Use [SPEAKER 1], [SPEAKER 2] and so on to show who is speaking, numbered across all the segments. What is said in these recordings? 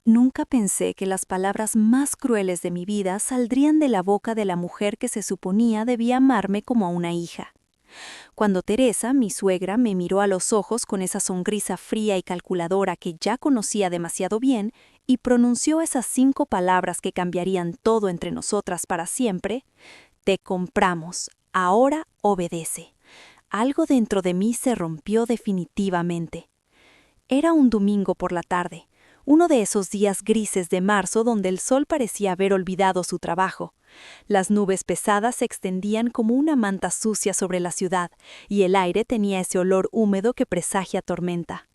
[SPEAKER 1] Nunca pensé que las palabras más crueles de mi vida saldrían de la boca de la mujer que se suponía debía amarme como a una hija. Cuando Teresa, mi suegra, me miró a los ojos con esa sonrisa fría y calculadora que ya conocía demasiado bien y pronunció esas 5 palabras que cambiarían todo entre nosotras para siempre: te compramos, ahora obedece. Algo dentro de mí se rompió definitivamente. Era un domingo por la tarde, uno de esos días grises de marzo donde el sol parecía haber olvidado su trabajo. Las nubes pesadas se extendían como una manta sucia sobre la ciudad, y el aire tenía ese olor húmedo que presagia tormenta.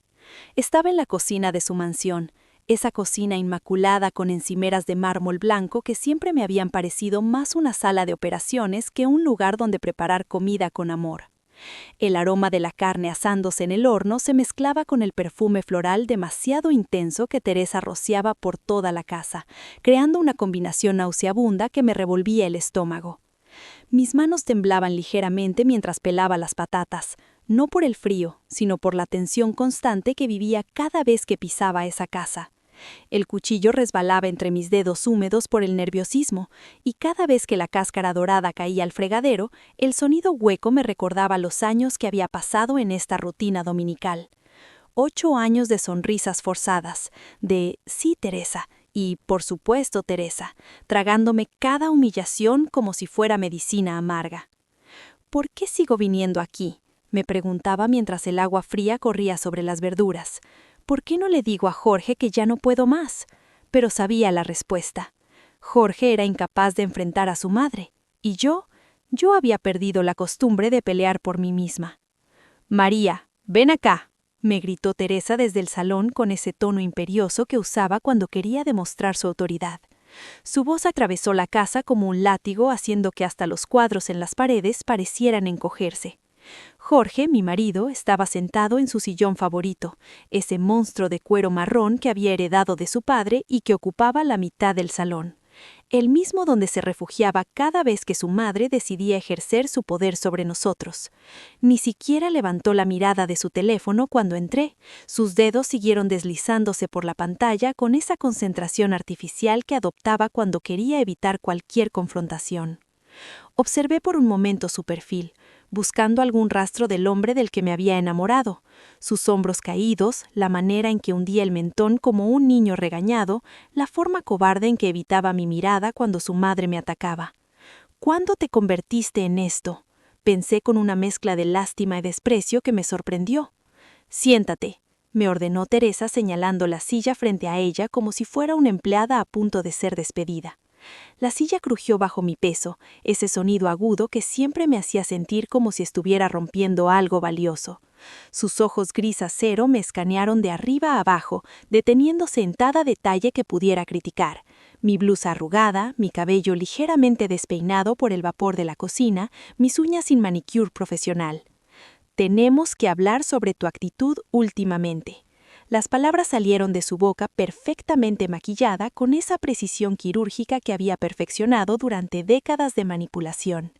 [SPEAKER 1] Estaba en la cocina de su mansión, esa cocina inmaculada con encimeras de mármol blanco que siempre me habían parecido más una sala de operaciones que un lugar donde preparar comida con amor. El aroma de la carne asándose en el horno se mezclaba con el perfume floral demasiado intenso que Teresa rociaba por toda la casa, creando una combinación nauseabunda que me revolvía el estómago. Mis manos temblaban ligeramente mientras pelaba las patatas, no por el frío, sino por la tensión constante que vivía cada vez que pisaba esa casa. El cuchillo resbalaba entre mis dedos húmedos por el nerviosismo, y cada vez que la cáscara dorada caía al fregadero, el sonido hueco me recordaba los años que había pasado en esta rutina dominical. 8 años de sonrisas forzadas, de «sí, Teresa», y «por supuesto, Teresa», tragándome cada humillación como si fuera medicina amarga. ¿Por qué sigo viniendo aquí?, me preguntaba mientras el agua fría corría sobre las verduras. ¿Por qué no le digo a Jorge que ya no puedo más? Pero sabía la respuesta. Jorge era incapaz de enfrentar a su madre, y yo había perdido la costumbre de pelear por mí misma. «María, ven acá», me gritó Teresa desde el salón con ese tono imperioso que usaba cuando quería demostrar su autoridad. Su voz atravesó la casa como un látigo, haciendo que hasta los cuadros en las paredes parecieran encogerse. Jorge, mi marido, estaba sentado en su sillón favorito, ese monstruo de cuero marrón que había heredado de su padre y que ocupaba la mitad del salón, el mismo donde se refugiaba cada vez que su madre decidía ejercer su poder sobre nosotros. Ni siquiera levantó la mirada de su teléfono cuando entré. Sus dedos siguieron deslizándose por la pantalla con esa concentración artificial que adoptaba cuando quería evitar cualquier confrontación. Observé por un momento su perfil, buscando algún rastro del hombre del que me había enamorado, sus hombros caídos, la manera en que hundía el mentón como un niño regañado, la forma cobarde en que evitaba mi mirada cuando su madre me atacaba. ¿Cuándo te convertiste en esto?, pensé con una mezcla de lástima y desprecio que me sorprendió. Siéntate, me ordenó Teresa señalando la silla frente a ella como si fuera una empleada a punto de ser despedida. La silla crujió bajo mi peso, ese sonido agudo que siempre me hacía sentir como si estuviera rompiendo algo valioso. Sus ojos gris acero me escanearon de arriba a abajo, deteniéndose en cada detalle que pudiera criticar. Mi blusa arrugada, mi cabello ligeramente despeinado por el vapor de la cocina, mis uñas sin manicure profesional. «Tenemos que hablar sobre tu actitud últimamente». Las palabras salieron de su boca perfectamente maquillada con esa precisión quirúrgica que había perfeccionado durante décadas de manipulación.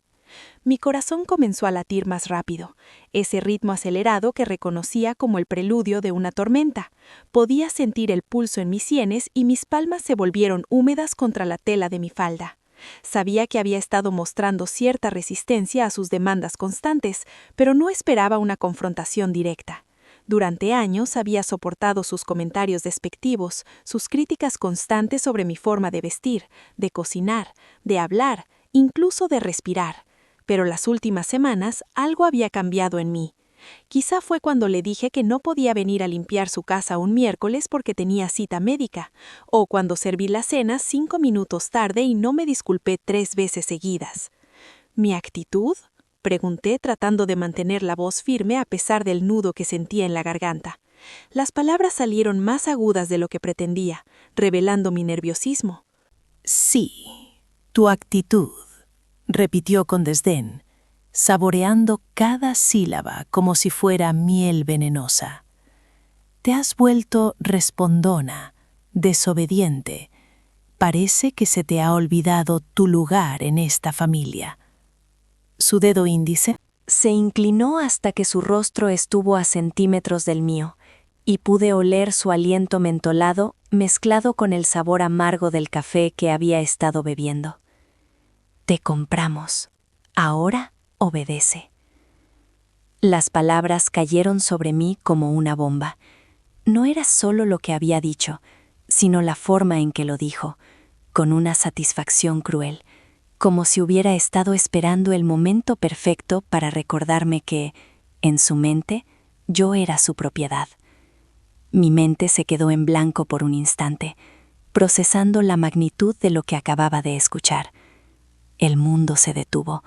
[SPEAKER 1] Mi corazón comenzó a latir más rápido, ese ritmo acelerado que reconocía como el preludio de una tormenta. Podía sentir el pulso en mis sienes y mis palmas se volvieron húmedas contra la tela de mi falda. Sabía que había estado mostrando cierta resistencia a sus demandas constantes, pero no esperaba una confrontación directa. Durante años había soportado sus comentarios despectivos, sus críticas constantes sobre mi forma de vestir, de cocinar, de hablar, incluso de respirar. Pero las últimas semanas algo había cambiado en mí. Quizá fue cuando le dije que no podía venir a limpiar su casa un miércoles porque tenía cita médica, o cuando serví la cena 5 minutos tarde y no me disculpé 3 veces seguidas. ¿Mi actitud?, pregunté tratando de mantener la voz firme a pesar del nudo que sentía en la garganta. Las palabras salieron más agudas de lo que pretendía, revelando mi nerviosismo.
[SPEAKER 2] «Sí, tu actitud», repitió con desdén, saboreando cada sílaba como si fuera miel venenosa. «Te has vuelto respondona, desobediente. Parece que se te ha olvidado tu lugar en esta familia». Su dedo índice
[SPEAKER 1] se inclinó hasta que su rostro estuvo a centímetros del mío, y pude oler su aliento mentolado mezclado con el sabor amargo del café que había estado bebiendo. Te compramos. Ahora obedece. Las palabras cayeron sobre mí como una bomba. No era solo lo que había dicho, sino la forma en que lo dijo, con una satisfacción cruel, como si hubiera estado esperando el momento perfecto para recordarme que, en su mente, yo era su propiedad. Mi mente se quedó en blanco por un instante, procesando la magnitud de lo que acababa de escuchar. El mundo se detuvo,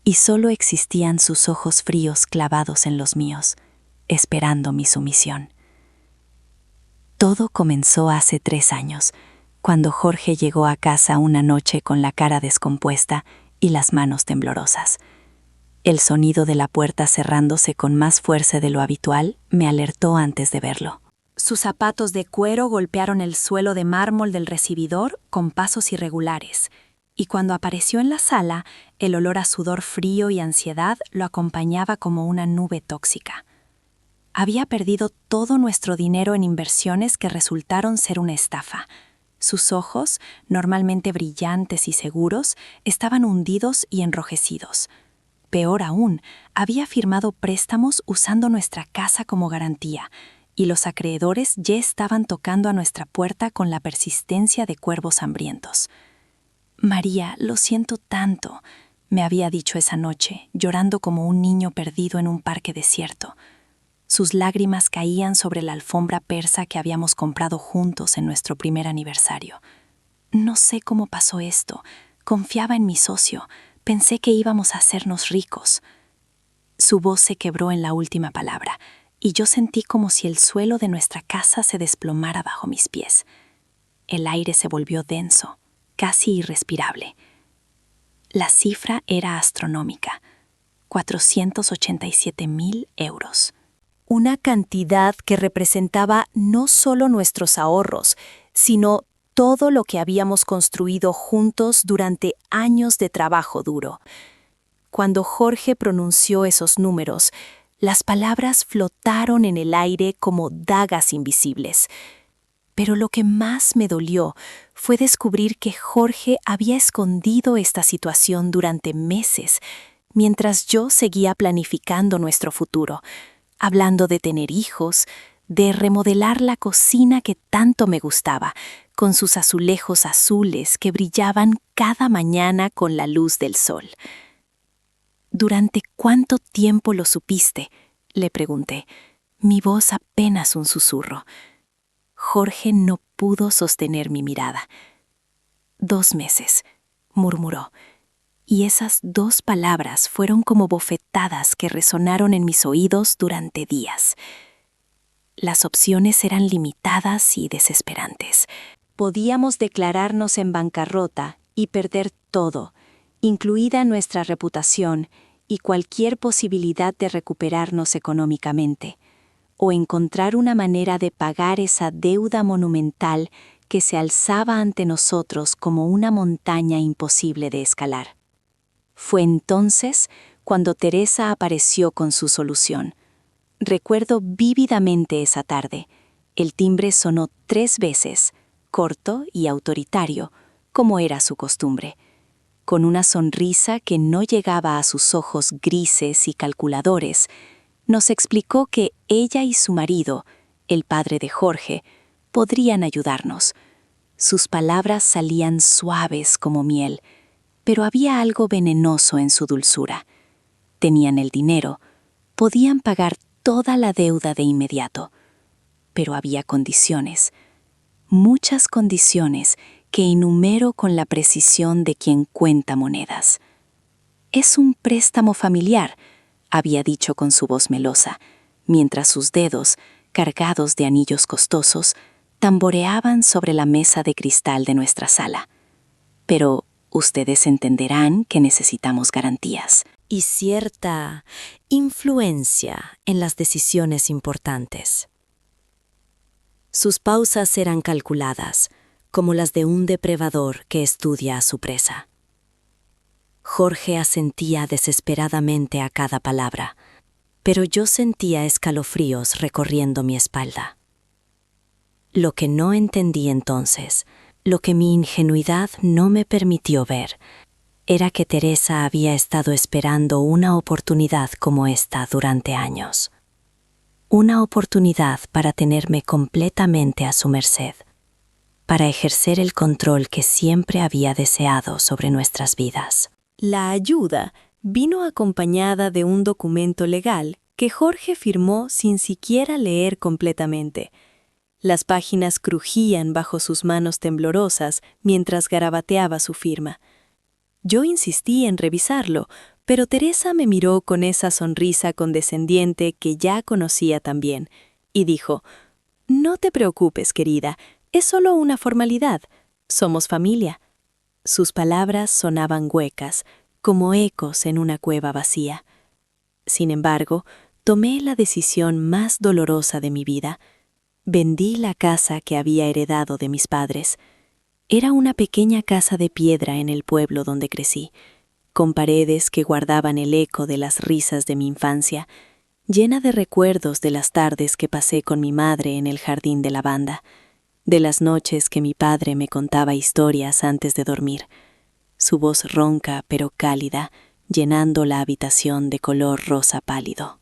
[SPEAKER 1] y solo existían sus ojos fríos clavados en los míos, esperando mi sumisión. Todo comenzó hace 3 años, cuando Jorge llegó a casa una noche con la cara descompuesta y las manos temblorosas. El sonido de la puerta cerrándose con más fuerza de lo habitual me alertó antes de verlo. Sus zapatos de cuero golpearon el suelo de mármol del recibidor con pasos irregulares, y cuando apareció en la sala, el olor a sudor frío y ansiedad lo acompañaba como una nube tóxica. Había perdido todo nuestro dinero en inversiones que resultaron ser una estafa. Sus ojos, normalmente brillantes y seguros, estaban hundidos y enrojecidos. Peor aún, había firmado préstamos usando nuestra casa como garantía, y los acreedores ya estaban tocando a nuestra puerta con la persistencia de cuervos hambrientos. «María, lo siento tanto», me había dicho esa noche, llorando como un niño perdido en un parque desierto. Sus lágrimas caían sobre la alfombra persa que habíamos comprado juntos en nuestro primer aniversario. No sé cómo pasó esto. Confiaba en mi socio. Pensé que íbamos a hacernos ricos. Su voz se quebró en la última palabra, y yo sentí como si el suelo de nuestra casa se desplomara bajo mis pies. El aire se volvió denso, casi irrespirable. La cifra era astronómica: 487.000 euros. Una cantidad que representaba no solo nuestros ahorros, sino todo lo que habíamos construido juntos durante años de trabajo duro. Cuando Jorge pronunció esos números, las palabras flotaron en el aire como dagas invisibles. Pero lo que más me dolió fue descubrir que Jorge había escondido esta situación durante meses, mientras yo seguía planificando nuestro futuro, hablando de tener hijos, de remodelar la cocina que tanto me gustaba, con sus azulejos azules que brillaban cada mañana con la luz del sol. «¿Durante cuánto tiempo lo supiste?», le pregunté, mi voz apenas un susurro. Jorge no pudo sostener mi mirada. «2 meses», murmuró, y esas 2 palabras fueron como bofetadas que resonaron en mis oídos durante días. Las opciones eran limitadas y desesperantes. Podíamos declararnos en bancarrota y perder todo, incluida nuestra reputación y cualquier posibilidad de recuperarnos económicamente, o encontrar una manera de pagar esa deuda monumental que se alzaba ante nosotros como una montaña imposible de escalar. Fue entonces cuando Teresa apareció con su solución. Recuerdo vívidamente esa tarde. El timbre sonó 3 veces, corto y autoritario, como era su costumbre. Con una sonrisa que no llegaba a sus ojos grises y calculadores, nos explicó que ella y su marido, el padre de Jorge, podrían ayudarnos. Sus palabras salían suaves como miel, pero había algo venenoso en su dulzura. Tenían el dinero, podían pagar toda la deuda de inmediato, pero había condiciones, muchas condiciones que enumero con la precisión de quien cuenta monedas. «Es un préstamo familiar», había dicho con su voz melosa, mientras sus dedos, cargados de anillos costosos, tamboreaban sobre la mesa de cristal de nuestra sala. «Pero ustedes entenderán que necesitamos garantías y cierta influencia en las decisiones importantes». Sus pausas eran calculadas, como las de un depredador que estudia a su presa. Jorge asentía desesperadamente a cada palabra, pero yo sentía escalofríos recorriendo mi espalda. Lo que no entendí entonces, lo que mi ingenuidad no me permitió ver, era que Teresa había estado esperando una oportunidad como esta durante años. Una oportunidad para tenerme completamente a su merced, para ejercer el control que siempre había deseado sobre nuestras vidas.
[SPEAKER 2] La ayuda vino acompañada de un documento legal que Jorge firmó sin siquiera leer completamente. Las páginas crujían bajo sus manos temblorosas mientras garabateaba su firma. Yo insistí en revisarlo, pero Teresa me miró con esa sonrisa condescendiente que ya conocía también, y dijo: «No te preocupes, querida, es solo una formalidad. Somos familia». Sus palabras sonaban huecas, como ecos en una cueva vacía. Sin embargo, tomé la decisión más dolorosa de mi vida. Vendí la casa que había heredado de mis padres. Era una pequeña casa de piedra en el pueblo donde crecí, con paredes que guardaban el eco de las risas de mi infancia, llena de recuerdos de las tardes que pasé con mi madre en el jardín de lavanda, de las noches que mi padre me contaba historias antes de dormir, su voz ronca pero cálida, llenando la habitación de color rosa pálido.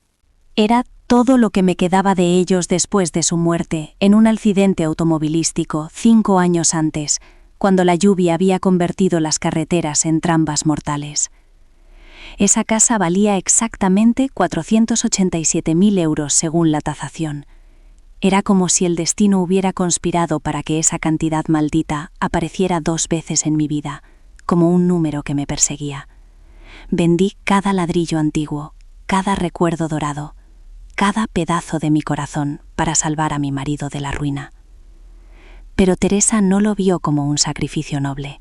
[SPEAKER 1] Era todo lo que me quedaba de ellos después de su muerte en un accidente automovilístico 5 años antes, cuando la lluvia había convertido las carreteras en trampas mortales. Esa casa valía exactamente 487.000 euros según la tasación. Era como si el destino hubiera conspirado para que esa cantidad maldita apareciera 2 veces en mi vida, como un número que me perseguía. Vendí cada ladrillo antiguo, cada recuerdo dorado, cada pedazo de mi corazón para salvar a mi marido de la ruina. Pero Teresa no lo vio como un sacrificio noble.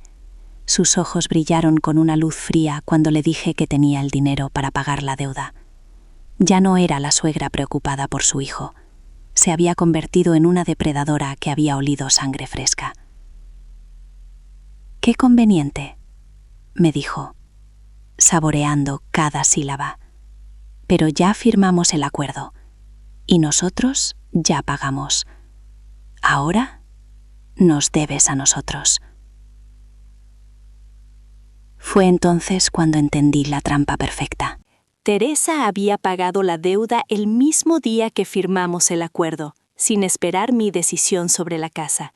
[SPEAKER 1] Sus ojos brillaron con una luz fría cuando le dije que tenía el dinero para pagar la deuda. Ya no era la suegra preocupada por su hijo. Se había convertido en una depredadora que había olido sangre fresca. «Qué conveniente», me dijo, saboreando cada sílaba. «Pero ya firmamos el acuerdo, y nosotros ya pagamos. Ahora nos debes a nosotros». Fue entonces cuando entendí la trampa perfecta. Teresa había pagado la deuda el mismo día que firmamos el acuerdo, sin esperar mi decisión sobre la casa.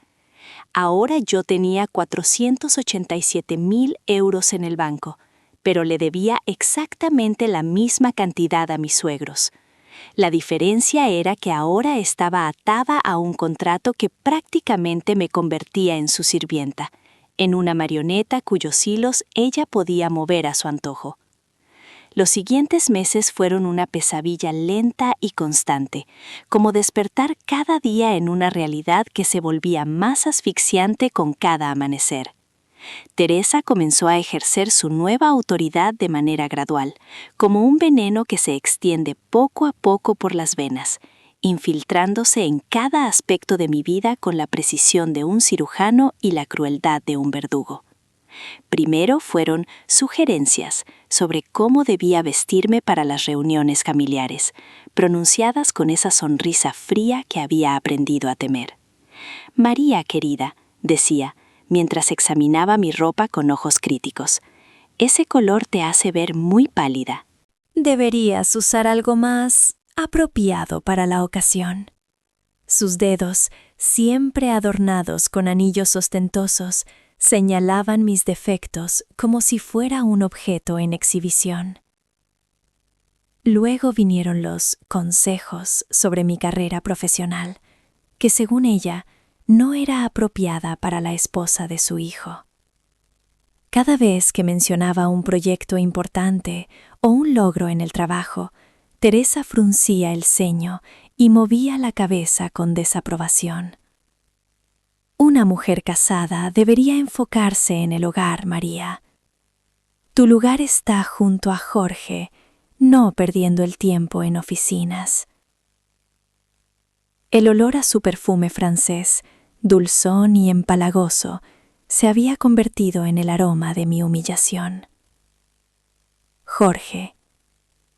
[SPEAKER 1] Ahora yo tenía 487.000 euros en el banco, pero le debía exactamente la misma cantidad a mis suegros. La diferencia era que ahora estaba atada a un contrato que prácticamente me convertía en su sirvienta, en una marioneta cuyos hilos ella podía mover a su antojo. Los siguientes meses fueron una pesadilla lenta y constante, como despertar cada día en una realidad que se volvía más asfixiante con cada amanecer. Teresa comenzó a ejercer su nueva autoridad de manera gradual, como un veneno que se extiende poco a poco por las venas, infiltrándose en cada aspecto de mi vida con la precisión de un cirujano y la crueldad de un verdugo. Primero fueron sugerencias sobre cómo debía vestirme para las reuniones familiares, pronunciadas con esa sonrisa fría que había aprendido a temer. «María, querida», decía, mientras examinaba mi ropa con ojos críticos, «ese color te hace ver muy pálida. Deberías usar algo más apropiado para la ocasión». Sus dedos, siempre adornados con anillos ostentosos, señalaban mis defectos como si fuera un objeto en exhibición. Luego vinieron los consejos sobre mi carrera profesional, que según ella no era apropiada para la esposa de su hijo. Cada vez que mencionaba un proyecto importante o un logro en el trabajo, Teresa fruncía el ceño y movía la cabeza con desaprobación. «Una mujer casada debería enfocarse en el hogar, María. Tu lugar está junto a Jorge, no perdiendo el tiempo en oficinas». El olor a su perfume francés, dulzón y empalagoso, se había convertido en el aroma de mi humillación. Jorge,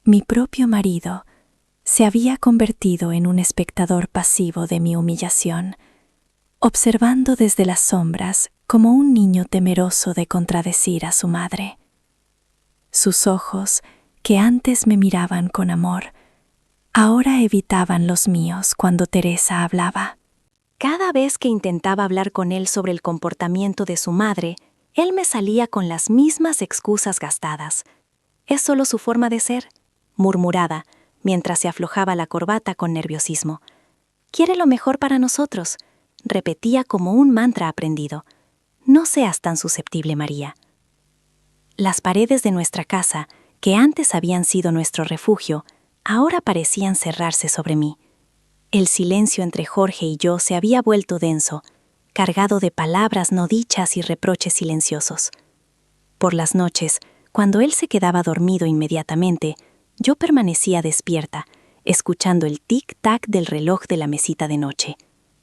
[SPEAKER 1] mi propio marido, se había convertido en un espectador pasivo de mi humillación, observando desde las sombras como un niño temeroso de contradecir a su madre. Sus ojos, que antes me miraban con amor, ahora evitaban los míos cuando Teresa hablaba. Cada vez que intentaba hablar con él sobre el comportamiento de su madre, él me salía con las mismas excusas gastadas. Es solo su forma de ser, murmuraba, mientras se aflojaba la corbata con nerviosismo. Quiere lo mejor para nosotros, repetía como un mantra aprendido. No seas tan susceptible, María. Las paredes de nuestra casa, que antes habían sido nuestro refugio, ahora parecían cerrarse sobre mí. El silencio entre Jorge y yo se había vuelto denso, cargado de palabras no dichas y reproches silenciosos. Por las noches, cuando él se quedaba dormido inmediatamente, yo permanecía despierta, escuchando el tic-tac del reloj de la mesita de noche,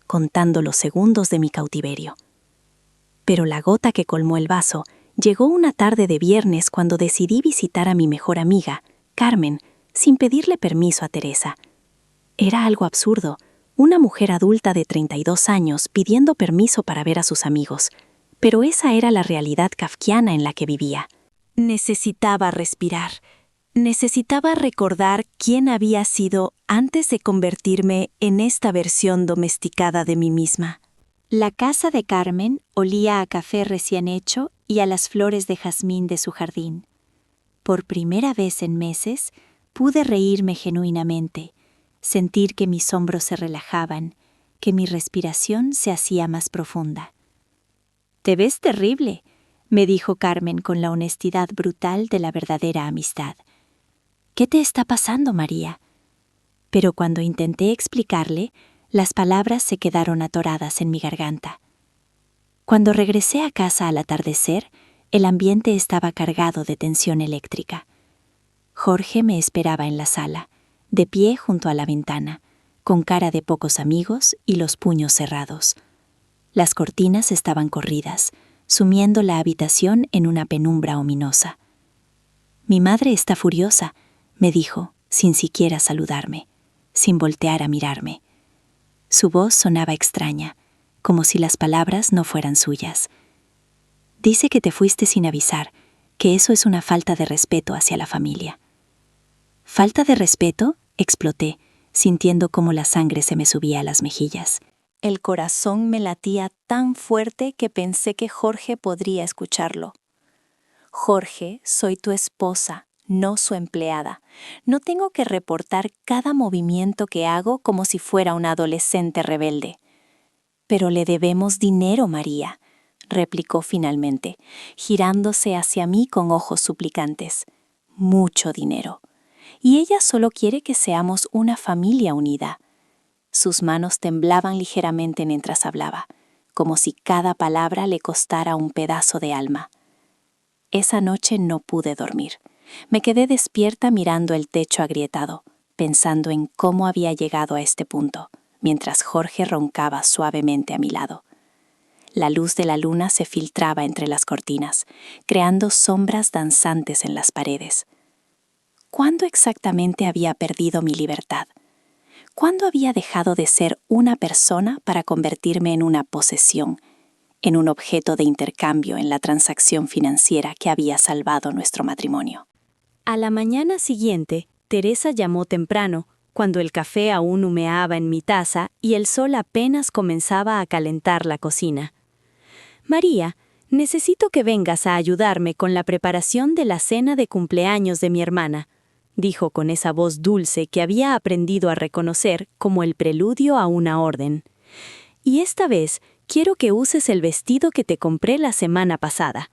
[SPEAKER 1] contando los segundos de mi cautiverio. Pero la gota que colmó el vaso llegó una tarde de viernes cuando decidí visitar a mi mejor amiga, Carmen, sin pedirle permiso a Teresa. Era algo absurdo, una mujer adulta de 32 años pidiendo permiso para ver a sus amigos, pero esa era la realidad kafkiana en la que vivía. Necesitaba respirar. Necesitaba recordar quién había sido antes de convertirme en esta versión domesticada de mí misma. La casa de Carmen olía a café recién hecho y a las flores de jazmín de su jardín. Por primera vez en meses, pude reírme genuinamente, sentir que mis hombros se relajaban, que mi respiración se hacía más profunda. «Te ves terrible», me dijo Carmen con la honestidad brutal de la verdadera amistad. «¿Qué te está pasando, María?» Pero cuando intenté explicarle, las palabras se quedaron atoradas en mi garganta. Cuando regresé a casa al atardecer, el ambiente estaba cargado de tensión eléctrica. Jorge me esperaba en la sala, de pie junto a la ventana, con cara de pocos amigos y los puños cerrados. Las cortinas estaban corridas, sumiendo la habitación en una penumbra ominosa. «Mi madre está furiosa», me dijo, sin siquiera saludarme, sin voltear a mirarme. Su voz sonaba extraña, como si las palabras no fueran suyas. «Dice que te fuiste sin avisar, que eso es una falta de respeto hacia la familia». «¿Falta de respeto?», exploté, sintiendo cómo la sangre se me subía a las mejillas. El corazón me latía tan fuerte que pensé que Jorge podría escucharlo. «Jorge, soy tu esposa, no su empleada. No tengo que reportar cada movimiento que hago como si fuera una adolescente rebelde». «Pero le debemos dinero, María», replicó finalmente, girándose hacia mí con ojos suplicantes. «Mucho dinero. Y ella solo quiere que seamos una familia unida». Sus manos temblaban ligeramente mientras hablaba, como si cada palabra le costara un pedazo de alma. Esa noche no pude dormir. Me quedé despierta mirando el techo agrietado, pensando en cómo había llegado a este punto, mientras Jorge roncaba suavemente a mi lado. La luz de la luna se filtraba entre las cortinas, creando sombras danzantes en las paredes. ¿Cuándo exactamente había perdido mi libertad? ¿Cuándo había dejado de ser una persona para convertirme en una posesión, en un objeto de intercambio en la transacción financiera que había salvado nuestro matrimonio? A la mañana siguiente, Teresa llamó temprano, cuando el café aún humeaba en mi taza y el sol apenas comenzaba a calentar la cocina. «María, necesito que vengas a ayudarme con la preparación de la cena de cumpleaños de mi hermana», dijo con esa voz dulce que había aprendido a reconocer como el preludio a una orden. «Y esta vez quiero que uses el vestido que te compré la semana pasada».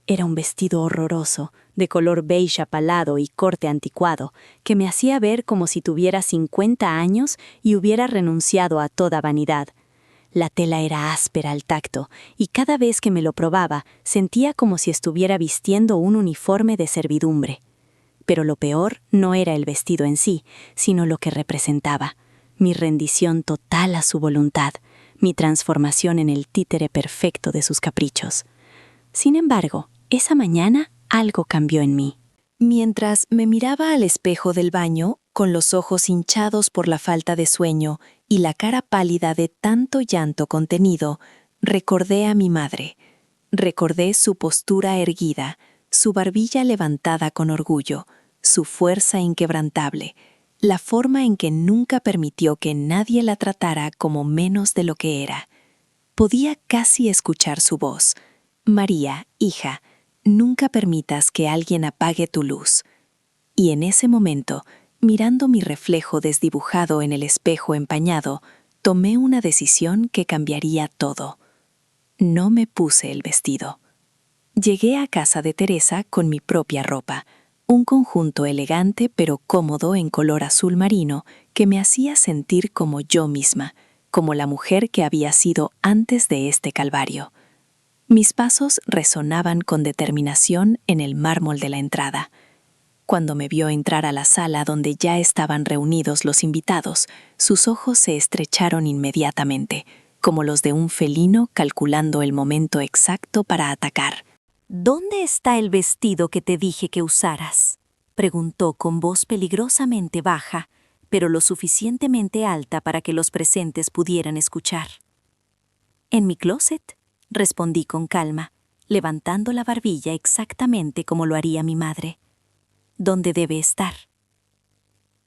[SPEAKER 1] Era un vestido horroroso, de color beige apalado y corte anticuado, que me hacía ver como si tuviera 50 años y hubiera renunciado a toda vanidad. La tela era áspera al tacto, y cada vez que me lo probaba, sentía como si estuviera vistiendo un uniforme de servidumbre. Pero lo peor no era el vestido en sí, sino lo que representaba, mi rendición total a su voluntad, mi transformación en el títere perfecto de sus caprichos. Sin embargo, esa mañana algo cambió en mí. Mientras me miraba al espejo del baño, Con los ojos hinchados por la falta de sueño y la cara pálida de tanto llanto contenido, recordé a mi madre. Recordé su postura erguida, su barbilla levantada con orgullo, su fuerza inquebrantable, la forma en que nunca permitió que nadie la tratara como menos de lo que era. Podía casi escuchar su voz. María, hija, nunca permitas que alguien apague tu luz. Y en ese momento, mirando mi reflejo desdibujado en el espejo empañado, tomé una decisión que cambiaría todo. No me puse el vestido. Llegué a casa de Teresa con mi propia ropa, un conjunto elegante pero cómodo en color azul marino que me hacía sentir como yo misma, como la mujer que había sido antes de este calvario. Mis pasos resonaban con determinación en el mármol de la entrada. Cuando me vio entrar a la sala donde ya estaban reunidos los invitados, sus ojos se estrecharon inmediatamente, como los de un felino calculando el momento exacto para atacar.
[SPEAKER 2] ¿Dónde está el vestido que te dije que usaras?, preguntó con voz peligrosamente baja, pero lo suficientemente alta para que los presentes pudieran escuchar. «En mi closet», respondí con calma, levantando la barbilla exactamente como lo haría mi madre. «¿Dónde debe estar?».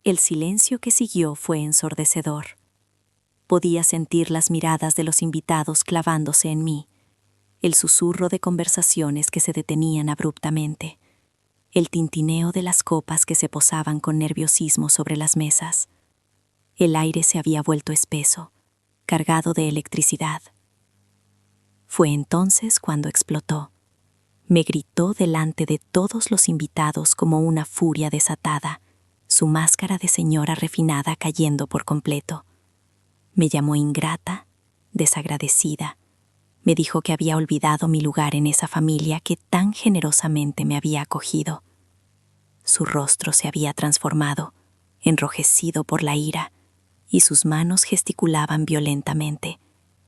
[SPEAKER 2] El silencio que siguió fue ensordecedor. Podía sentir las miradas de los invitados clavándose en mí, el susurro de conversaciones que se detenían abruptamente, el tintineo de las copas que se posaban con nerviosismo sobre las mesas. El aire se había vuelto espeso, cargado de electricidad. Fue entonces cuando explotó. Me gritó delante de todos los invitados como una furia desatada, su máscara de señora refinada cayendo por completo. Me llamó ingrata, desagradecida. Me dijo que había olvidado mi lugar en esa familia que tan generosamente me había acogido. Su rostro se había transformado, enrojecido por la ira, y sus manos gesticulaban violentamente,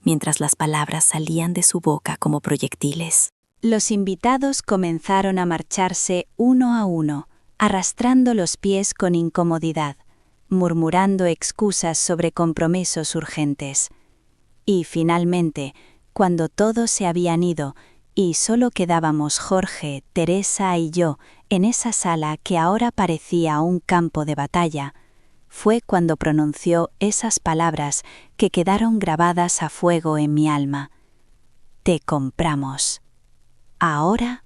[SPEAKER 2] mientras las palabras salían de su boca como proyectiles.
[SPEAKER 1] Los invitados comenzaron a marcharse uno a uno, arrastrando los pies con incomodidad, murmurando excusas sobre compromisos urgentes. Y finalmente, cuando todos se habían ido y solo quedábamos Jorge, Teresa y yo en esa sala que ahora parecía un campo de batalla, fue cuando pronunció esas palabras que quedaron grabadas a fuego en mi alma. Te compramos. Ahora,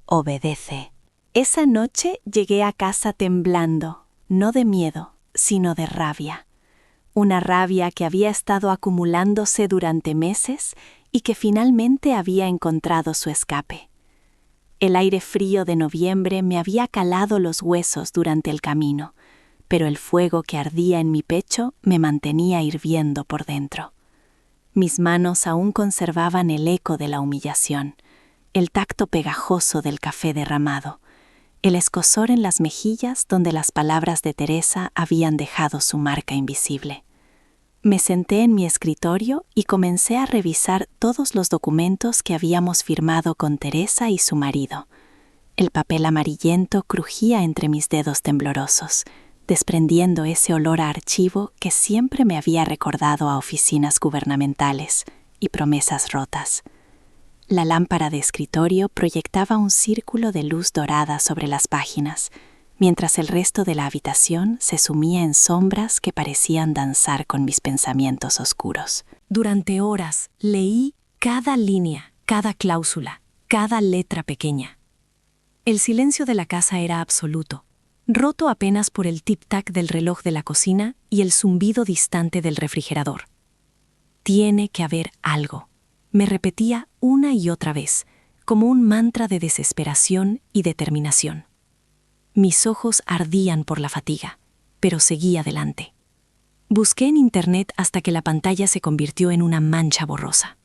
[SPEAKER 1] obedece. Esa noche llegué a casa temblando, no de miedo, sino de rabia. Una rabia que había estado acumulándose durante meses y que finalmente había encontrado su escape. El aire frío de noviembre me había calado los huesos durante el camino, pero el fuego que ardía en mi pecho me mantenía hirviendo por dentro. Mis manos aún conservaban el eco de la humillación, el tacto pegajoso del café derramado, el escozor en las mejillas donde las palabras de Teresa habían dejado su marca invisible. Me senté en mi escritorio y comencé a revisar todos los documentos que habíamos firmado con Teresa y su marido. El papel amarillento crujía entre mis dedos temblorosos, desprendiendo ese olor a archivo que siempre me había recordado a oficinas gubernamentales y promesas rotas. La lámpara de escritorio proyectaba un círculo de luz dorada sobre las páginas, mientras el resto de la habitación se sumía en sombras que parecían danzar con mis pensamientos oscuros. Durante horas leí cada línea, cada cláusula, cada letra pequeña. El silencio de la casa era absoluto, roto apenas por el tic-tac del reloj de la cocina y el zumbido distante del refrigerador. Tiene que haber algo, me repetía una y otra vez, como un mantra de desesperación y determinación. Mis ojos ardían por la fatiga, pero seguí adelante. Busqué en internet hasta que la pantalla se convirtió en una mancha borrosa.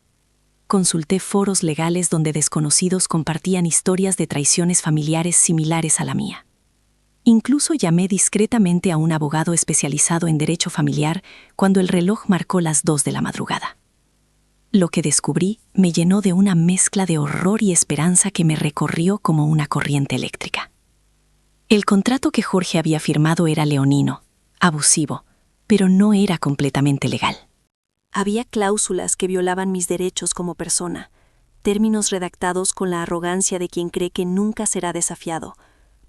[SPEAKER 1] Consulté foros legales donde desconocidos compartían historias de traiciones familiares similares a la mía. Incluso llamé discretamente a un abogado especializado en derecho familiar cuando el reloj marcó las 2 de la madrugada. Lo que descubrí me llenó de una mezcla de horror y esperanza que me recorrió como una corriente eléctrica.
[SPEAKER 2] El contrato que Jorge había firmado era leonino, abusivo, pero no era completamente legal.
[SPEAKER 1] Había cláusulas que violaban mis derechos como persona, términos redactados con la arrogancia de quien cree que nunca será desafiado,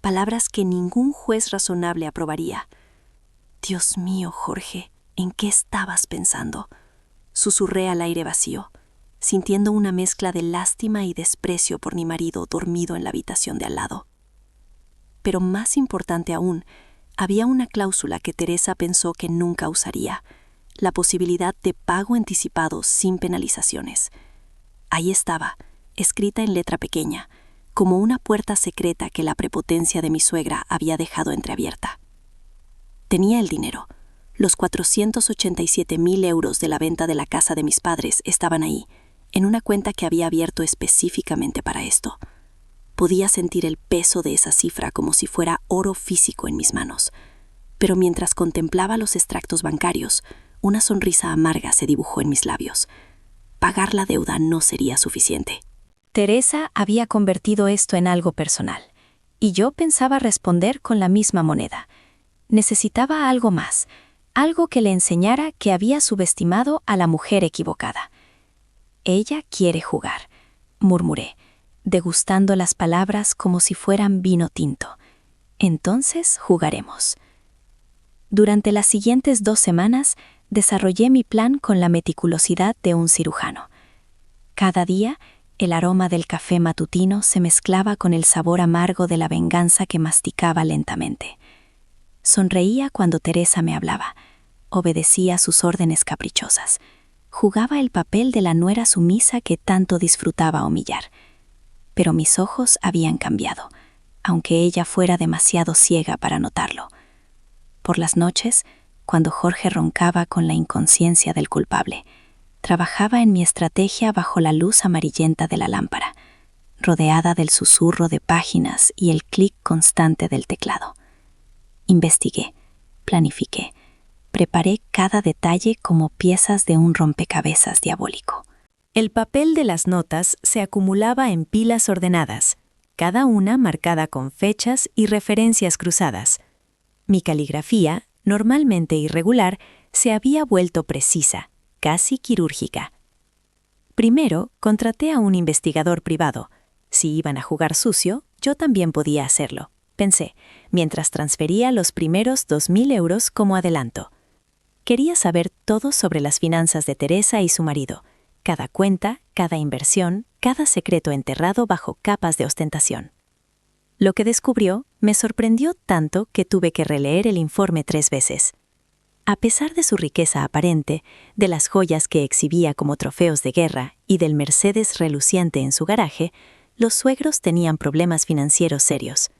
[SPEAKER 1] palabras que ningún juez razonable aprobaría. Dios mío, Jorge, ¿en qué estabas pensando? Susurré al aire vacío, sintiendo una mezcla de lástima y desprecio por mi marido dormido en la habitación de al lado. Pero más importante aún, había una cláusula que Teresa pensó que nunca usaría, la posibilidad de pago anticipado sin penalizaciones. Ahí estaba, escrita en letra pequeña, como una puerta secreta que la prepotencia de mi suegra había dejado entreabierta. Tenía el dinero. Los 487,000 euros de la venta de la casa de mis padres estaban ahí, en una cuenta que había abierto específicamente para esto. Podía sentir el peso de esa cifra como si fuera oro físico en mis manos. Pero mientras contemplaba los extractos bancarios, una sonrisa amarga se dibujó en mis labios. Pagar la deuda no sería suficiente.
[SPEAKER 3] Teresa había convertido esto en algo personal, y yo pensaba responder con la misma moneda. Necesitaba algo más, algo que le enseñara que había subestimado a la mujer equivocada. Ella quiere jugar, murmuré, degustando las palabras como si fueran vino tinto. Entonces jugaremos. Durante las siguientes 2 semanas, desarrollé mi plan con la meticulosidad de un cirujano. Cada día, el aroma del café matutino se mezclaba con el sabor amargo de la venganza que masticaba lentamente. Sonreía cuando Teresa me hablaba, obedecía sus órdenes caprichosas, jugaba el papel de la nuera sumisa que tanto disfrutaba humillar. Pero mis ojos habían cambiado, aunque ella fuera demasiado ciega para notarlo. Por las noches, cuando Jorge roncaba con la inconsciencia del culpable, trabajaba en mi estrategia bajo la luz amarillenta de la lámpara, rodeada del susurro de páginas y el clic constante del teclado. Investigué, planifiqué, preparé cada detalle como piezas de un rompecabezas diabólico.
[SPEAKER 2] El papel de las notas se acumulaba en pilas ordenadas, cada una marcada con fechas y referencias cruzadas. Mi caligrafía, normalmente irregular, se había vuelto precisa, casi quirúrgica. Primero, contraté a un investigador privado. Si iban a jugar sucio, yo también podía hacerlo, pensé, mientras transfería los primeros 2,000 euros como adelanto. Quería saber todo sobre las finanzas de Teresa y su marido, cada cuenta, cada inversión, cada secreto enterrado bajo capas de ostentación. Lo que descubrió me sorprendió tanto que tuve que releer el informe 3 veces. A pesar de su riqueza aparente, de las joyas que exhibía como trofeos de guerra y del Mercedes reluciente en su garaje, los suegros tenían problemas financieros serios.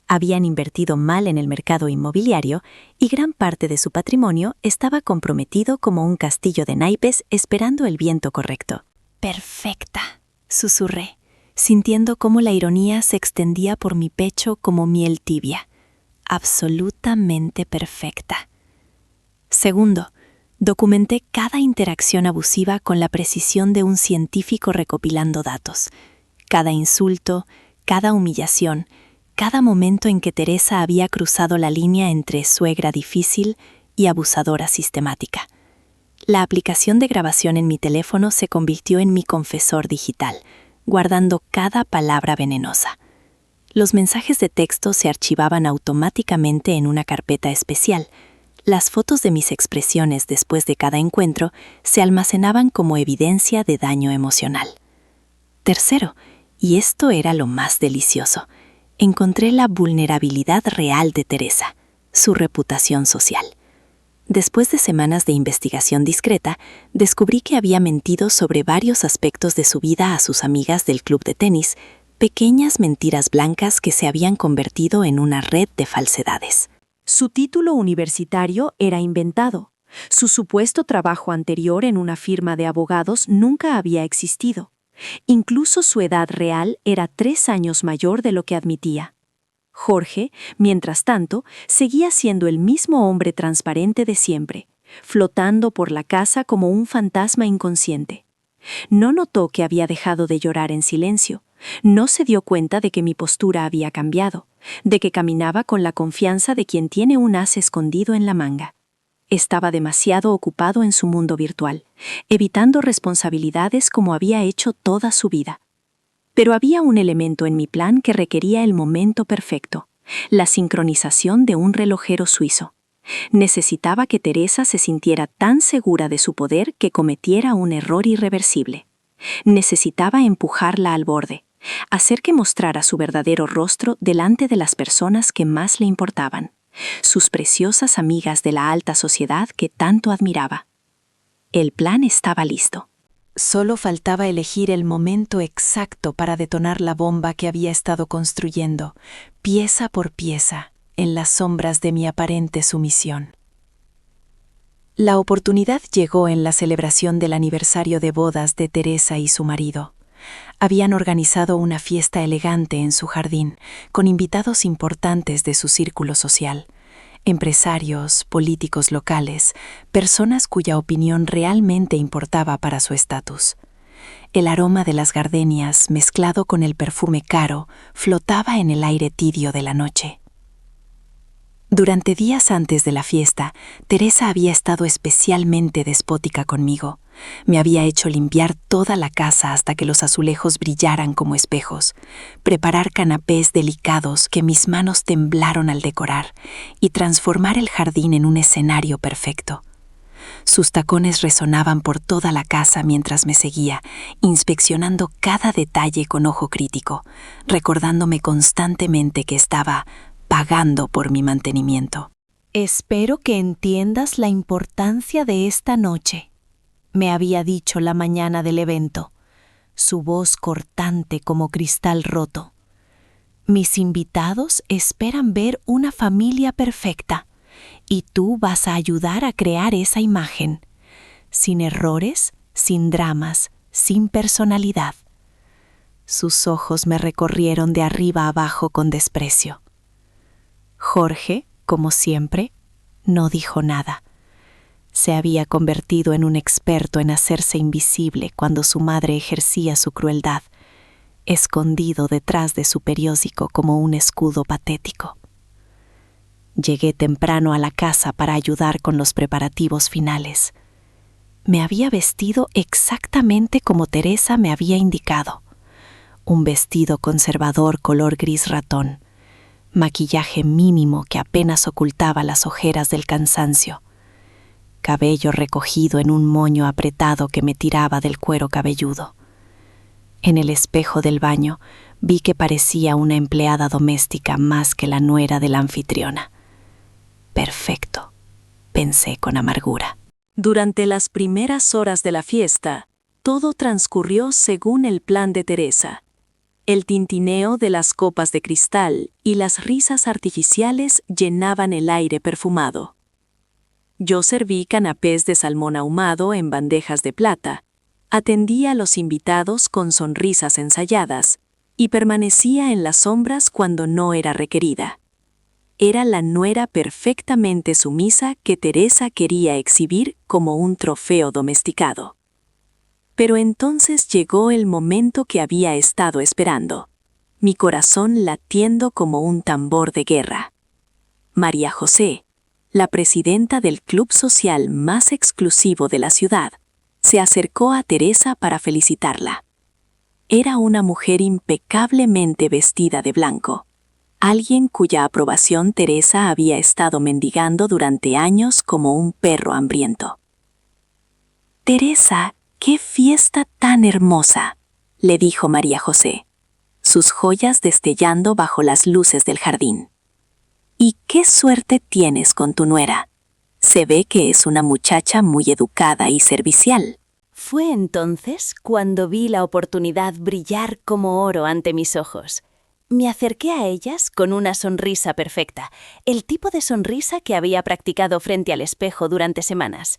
[SPEAKER 2] Habían invertido mal en el mercado inmobiliario y gran parte de su patrimonio estaba comprometido como un castillo de naipes esperando el viento correcto. «Perfecta», susurré, sintiendo cómo la ironía se extendía por mi pecho como miel tibia. «Absolutamente perfecta». Segundo, documenté cada interacción abusiva con la precisión de un científico recopilando datos. Cada insulto, cada humillación, cada momento en que Teresa había cruzado la línea entre suegra difícil y abusadora sistemática. La aplicación de grabación en mi teléfono se convirtió en mi confesor digital, guardando cada palabra venenosa. Los mensajes de texto se archivaban automáticamente en una carpeta especial. Las fotos de mis expresiones después de cada encuentro se almacenaban como evidencia de daño emocional. Tercero, y esto era lo más delicioso, encontré la vulnerabilidad real de Teresa, su reputación social. Después de semanas de investigación discreta, descubrí que había mentido sobre varios aspectos de su vida a sus amigas del club de tenis, pequeñas mentiras blancas que se habían convertido en una red de falsedades.
[SPEAKER 1] Su título universitario era inventado. Su supuesto trabajo anterior en una firma de abogados nunca había existido. Incluso su edad real era 3 años mayor de lo que admitía. Jorge, mientras tanto, seguía siendo el mismo hombre transparente de siempre, flotando por la casa como un fantasma inconsciente. No notó que había dejado de llorar en silencio,
[SPEAKER 3] No se dio cuenta de que mi postura había cambiado, de que caminaba con la confianza de quien tiene un as escondido en la manga. Estaba demasiado ocupado en su mundo virtual, evitando responsabilidades como había hecho toda su vida. Pero había un elemento en mi plan que requería el momento perfecto, la sincronización de un relojero suizo. Necesitaba que Teresa se sintiera tan segura de su poder que cometiera un error irreversible. Necesitaba empujarla al borde, hacer que mostrara su verdadero rostro delante de las personas que más le importaban, sus preciosas amigas de la alta sociedad que tanto admiraba. El plan estaba listo.
[SPEAKER 2] Solo faltaba elegir el momento exacto para detonar la bomba que había estado construyendo, pieza por pieza, en las sombras de mi aparente sumisión. La oportunidad llegó en la celebración del aniversario de bodas de Teresa y su marido. Habían organizado una fiesta elegante en su jardín, con invitados importantes de su círculo social, empresarios, políticos locales, personas cuya opinión realmente importaba para su estatus. El aroma de las gardenias, mezclado con el perfume caro, flotaba en el aire tibio de la noche. Durante días antes de la fiesta, Teresa había estado especialmente despótica conmigo. Me había hecho limpiar toda la casa hasta que los azulejos brillaran como espejos, preparar canapés delicados que mis manos temblaron al decorar y transformar el jardín en un escenario perfecto. Sus tacones resonaban por toda la casa mientras me seguía, inspeccionando cada detalle con ojo crítico, recordándome constantemente que estaba pagando por mi mantenimiento.
[SPEAKER 1] Espero que entiendas la importancia de esta noche, me había dicho la mañana del evento, su voz cortante como cristal roto. Mis invitados esperan ver una familia perfecta, y tú vas a ayudar a crear esa imagen, sin errores, sin dramas, sin personalidad. Sus ojos me recorrieron de arriba a abajo con desprecio. Jorge, como siempre, no dijo nada. Se había convertido en un experto en hacerse invisible cuando su madre ejercía su crueldad, escondido detrás de su periódico como un escudo patético. Llegué temprano a la casa para ayudar con los preparativos finales. Me había vestido exactamente como Teresa me había indicado. Un vestido conservador color gris ratón, maquillaje mínimo que apenas ocultaba las ojeras del cansancio, cabello recogido en un moño apretado que me tiraba del cuero cabelludo. En el espejo del baño vi que parecía una empleada doméstica más que la nuera de la anfitriona. Perfecto, pensé con amargura.
[SPEAKER 3] Durante las primeras horas de la fiesta, todo transcurrió según el plan de Teresa. El tintineo de las copas de cristal y las risas artificiales llenaban el aire perfumado. Yo serví canapés de salmón ahumado en bandejas de plata, atendí a los invitados con sonrisas ensayadas y permanecía en las sombras cuando no era requerida. Era la nuera perfectamente sumisa que Teresa quería exhibir como un trofeo domesticado. Pero entonces llegó el momento que había estado esperando, mi corazón latiendo como un tambor de guerra. María José, la presidenta del club social más exclusivo de la ciudad, se acercó a Teresa para felicitarla. Era una mujer impecablemente vestida de blanco, alguien cuya aprobación Teresa había estado mendigando durante años como un perro hambriento. «Teresa, ¡qué fiesta tan hermosa!», le dijo María José, sus joyas destellando bajo las luces del jardín. «¿Y qué suerte tienes con tu nuera? Se ve que es una muchacha muy educada y servicial».
[SPEAKER 1] Fue entonces cuando vi la oportunidad brillar como oro ante mis ojos. Me acerqué a ellas con una sonrisa perfecta, el tipo de sonrisa que había practicado frente al espejo durante semanas.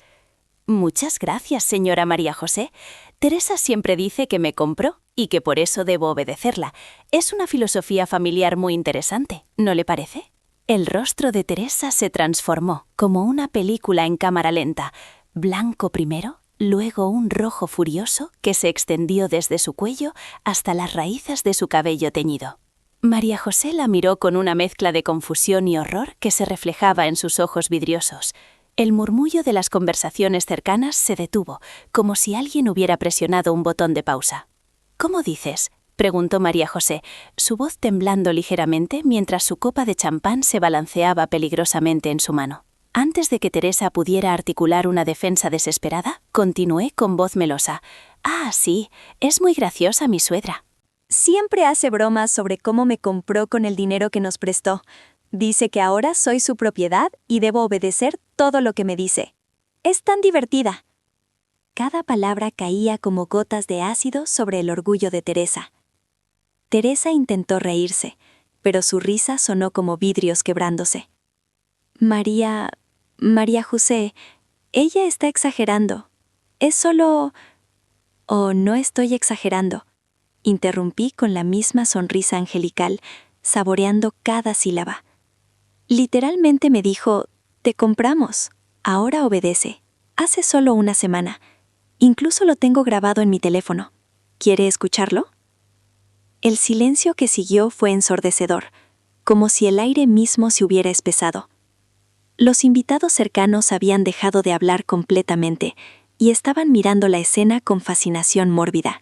[SPEAKER 1] «Muchas gracias, señora María José. Teresa siempre dice que me compró y que por eso debo obedecerla. Es una filosofía familiar muy interesante, ¿no le parece?». El rostro de Teresa se transformó como una película en cámara lenta, blanco primero
[SPEAKER 4] luego un rojo furioso que se extendió desde su cuello hasta las raíces de su cabello teñido. María José la miró con una mezcla de confusión y horror que se reflejaba en sus ojos vidriosos. El murmullo de las conversaciones cercanas se detuvo, como si alguien hubiera presionado un botón de pausa. «¿Cómo dices?», preguntó María José, su voz temblando ligeramente mientras su copa de champán se balanceaba peligrosamente en su mano. Antes de que Teresa pudiera articular una defensa desesperada, continué con voz melosa. «Ah, sí, es muy graciosa mi suegra».
[SPEAKER 1] Siempre hace bromas sobre cómo me compró con el dinero que nos prestó. Dice que ahora soy su propiedad y debo obedecer todo lo que me dice. Es tan divertida. Cada palabra caía como gotas de ácido sobre el orgullo de Teresa. Teresa intentó reírse, pero su risa sonó como vidrios quebrándose. María José, ella está exagerando. Es solo... Oh, no estoy exagerando. Interrumpí con la misma sonrisa angelical, saboreando cada sílaba. Literalmente me dijo, «Te compramos, ahora obedece». Hace solo una semana. Incluso lo tengo grabado en mi teléfono. ¿Quiere escucharlo? El silencio que siguió fue ensordecedor, como si el aire mismo se hubiera espesado. Los invitados cercanos habían dejado de hablar completamente y estaban mirando la escena con fascinación mórbida,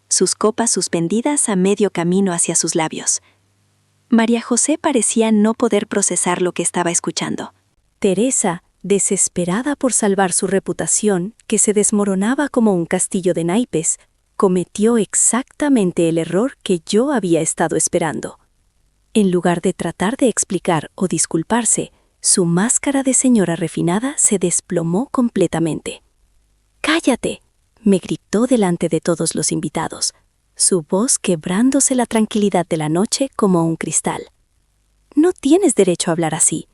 [SPEAKER 1] sus copas suspendidas a medio camino hacia sus labios. María José parecía no poder procesar lo que estaba escuchando.
[SPEAKER 3] Teresa, desesperada por salvar su reputación, que se desmoronaba como un castillo de naipes, cometió exactamente el error que yo había estado esperando. En lugar de tratar de explicar o disculparse, su máscara de señora refinada se desplomó completamente. «¡Cállate!», me gritó delante de todos los invitados, su voz quebrándose la tranquilidad de la noche como un cristal. «No tienes derecho a hablar así.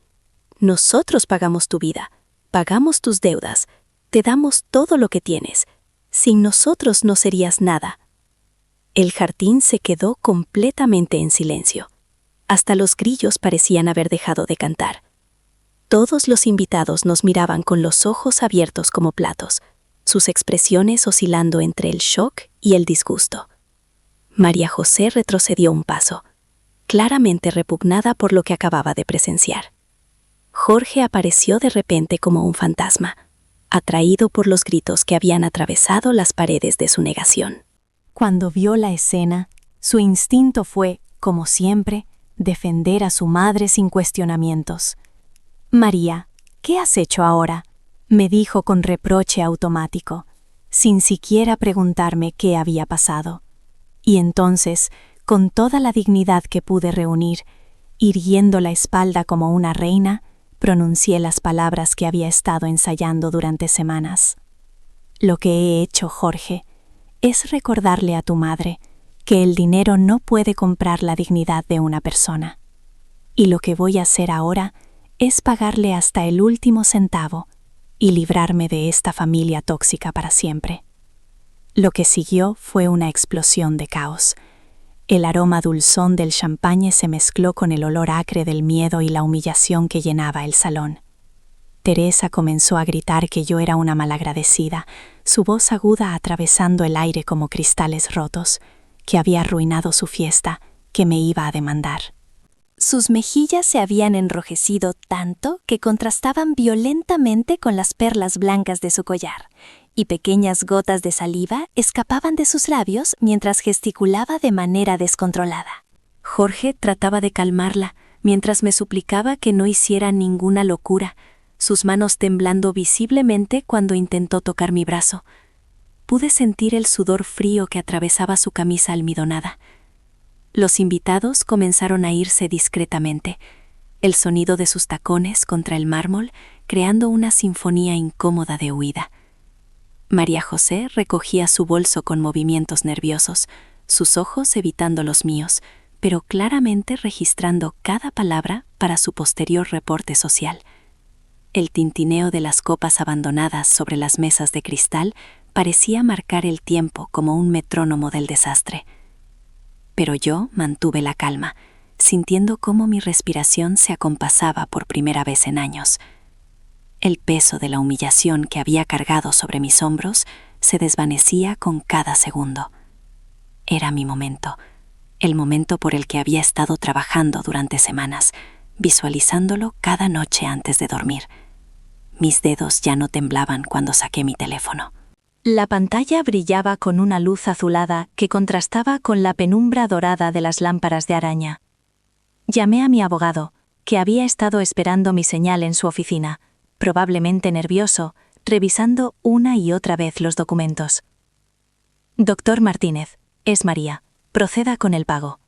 [SPEAKER 3] Nosotros pagamos tu vida, pagamos tus deudas, te damos todo lo que tienes. Sin nosotros no serías nada». El jardín se quedó completamente en silencio. Hasta los grillos parecían haber dejado de cantar. Todos los invitados nos miraban con los ojos abiertos como platos, sus expresiones oscilando entre el shock y el disgusto. María José retrocedió un paso, claramente repugnada por lo que acababa de presenciar. Jorge apareció de repente como un fantasma, atraído por los gritos que habían atravesado las paredes de su negación.
[SPEAKER 2] Cuando vio la escena, su instinto fue, como siempre, defender a su madre sin cuestionamientos. «María, ¿qué has hecho ahora?», me dijo con reproche automático, sin siquiera preguntarme qué había pasado. Y entonces, con toda la dignidad que pude reunir, irguiendo la espalda como una reina, pronuncié las palabras que había estado ensayando durante semanas. «Lo que he hecho, Jorge, es recordarle a tu madre que el dinero no puede comprar la dignidad de una persona. Y lo que voy a hacer ahora es pagarle hasta el último centavo y librarme de esta familia tóxica para siempre». Lo que siguió fue una explosión de caos. El aroma dulzón del champagne se mezcló con el olor acre del miedo y la humillación que llenaba el salón. Teresa comenzó a gritar que yo era una malagradecida, su voz aguda atravesando el aire como cristales rotos, que había arruinado su fiesta, que me iba a demandar.
[SPEAKER 1] Sus mejillas se habían enrojecido tanto que contrastaban violentamente con las perlas blancas de su collar, y pequeñas gotas de saliva escapaban de sus labios mientras gesticulaba de manera descontrolada. Jorge trataba de calmarla, mientras me suplicaba que no hiciera ninguna locura, sus manos temblando visiblemente cuando intentó tocar mi brazo. Pude sentir el sudor frío que atravesaba su camisa almidonada. Los invitados comenzaron a irse discretamente, el sonido de sus tacones contra el mármol creando una sinfonía incómoda de huida. María José recogía su bolso con movimientos nerviosos, sus ojos evitando los míos, pero claramente registrando cada palabra para su posterior reporte social. El tintineo de las copas abandonadas sobre las mesas de cristal parecía marcar el tiempo como un metrónomo del desastre. Pero yo mantuve la calma, sintiendo cómo mi respiración se acompasaba por primera vez en años.
[SPEAKER 4] El peso de la humillación que había cargado sobre mis hombros se desvanecía con cada segundo. Era mi momento, el momento por el que había estado trabajando durante semanas, visualizándolo cada noche antes de dormir. Mis dedos ya no temblaban cuando saqué mi teléfono.
[SPEAKER 3] La pantalla brillaba con una luz azulada que contrastaba con la penumbra dorada de las lámparas de araña. Llamé a mi abogado, que había estado esperando mi señal en su oficina, probablemente nervioso, revisando una y otra vez los documentos. Doctor Martínez, es María, proceda con el pago.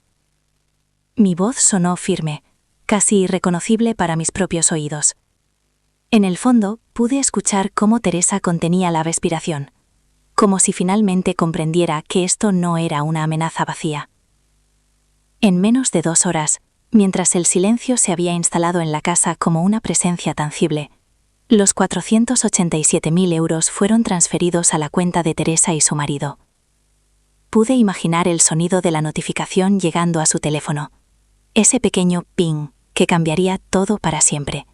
[SPEAKER 3] Mi voz sonó firme, casi irreconocible para mis propios oídos. En el fondo, pude escuchar cómo Teresa contenía la respiración, como si finalmente comprendiera que esto no era una amenaza vacía. En menos de 2 horas, mientras el silencio se había instalado en la casa como una presencia tangible, los 487.000 euros fueron transferidos a la cuenta de Teresa y su marido. Pude imaginar el sonido de la notificación llegando a su teléfono, ese pequeño ping que cambiaría todo para siempre.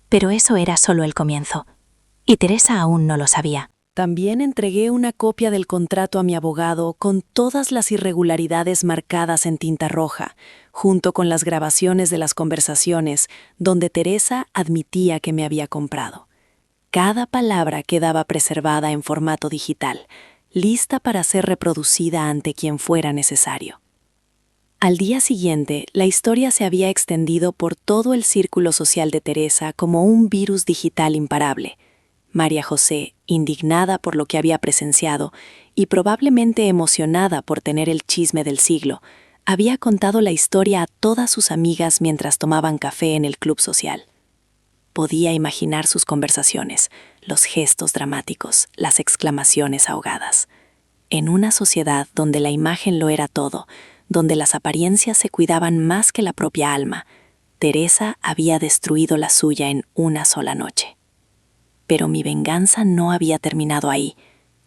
[SPEAKER 3] Pero eso era solo el comienzo, y Teresa aún no lo sabía.
[SPEAKER 2] También entregué una copia del contrato a mi abogado con todas las irregularidades marcadas en tinta roja, junto con las grabaciones de las conversaciones donde Teresa admitía que me había comprado. Cada palabra quedaba preservada en formato digital, lista para ser reproducida ante quien fuera necesario. Al día siguiente, la historia se había extendido por todo el círculo social de Teresa como un virus digital imparable. María José, indignada por lo que había presenciado y probablemente emocionada por tener el chisme del siglo, había contado la historia a todas sus amigas mientras tomaban café en el club social. Podía imaginar sus conversaciones, los gestos dramáticos, las exclamaciones ahogadas. En una sociedad donde la imagen lo era todo, donde las apariencias se cuidaban más que la propia alma, Teresa había destruido la suya en una sola noche. Pero mi venganza no había terminado ahí,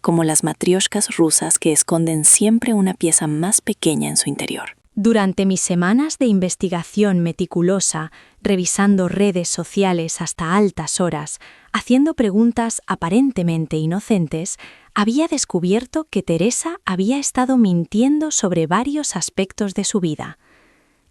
[SPEAKER 2] como las matrioshkas rusas que esconden siempre una pieza más pequeña en su interior.
[SPEAKER 3] Durante mis semanas de investigación meticulosa, revisando redes sociales hasta altas horas, haciendo preguntas aparentemente inocentes, había descubierto que Teresa había estado mintiendo sobre varios aspectos de su vida.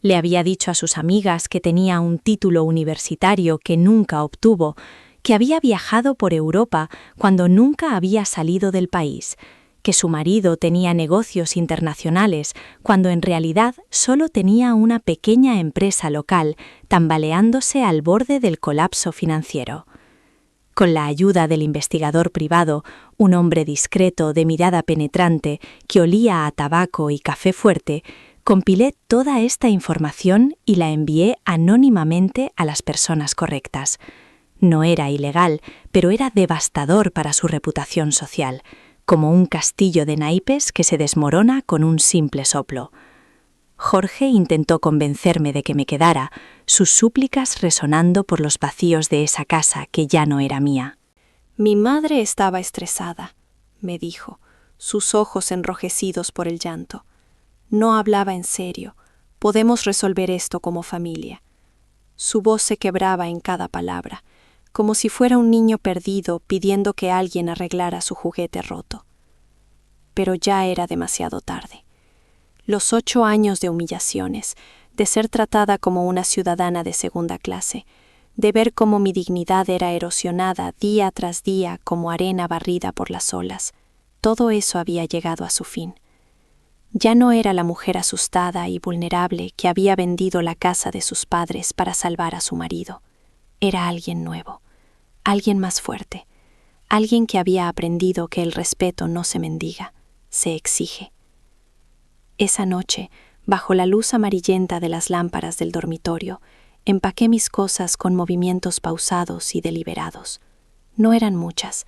[SPEAKER 3] Le había dicho a sus amigas que tenía un título universitario que nunca obtuvo, que había viajado por Europa cuando nunca había salido del país, que su marido tenía negocios internacionales cuando en realidad solo tenía una pequeña empresa local tambaleándose al borde del colapso financiero. Con la ayuda del investigador privado, un hombre discreto de mirada penetrante que olía a tabaco y café fuerte, compilé toda esta información y la envié anónimamente a las personas correctas. No era ilegal, pero era devastador para su reputación social, como un castillo de naipes que se desmorona con un simple soplo. Jorge intentó convencerme de que me quedara, sus súplicas resonando por los vacíos de esa casa que ya no era mía.
[SPEAKER 1] Mi madre estaba estresada, me dijo, sus ojos enrojecidos por el llanto. No hablaba en serio. Podemos resolver esto como familia. Su voz se quebraba en cada palabra, como si fuera un niño perdido pidiendo que alguien arreglara su juguete roto. Pero ya era demasiado tarde. Los 8 años de humillaciones, de ser tratada como una ciudadana de segunda clase, de ver cómo mi dignidad era erosionada día tras día como arena barrida por las olas, todo eso había llegado a su fin. Ya no era la mujer asustada y vulnerable que había vendido la casa de sus padres para salvar a su marido. Era alguien nuevo, alguien más fuerte, alguien que había aprendido que el respeto no se mendiga, se exige. Esa noche, bajo la luz amarillenta de las lámparas del dormitorio, empaqué mis cosas con movimientos pausados y deliberados. No eran muchas.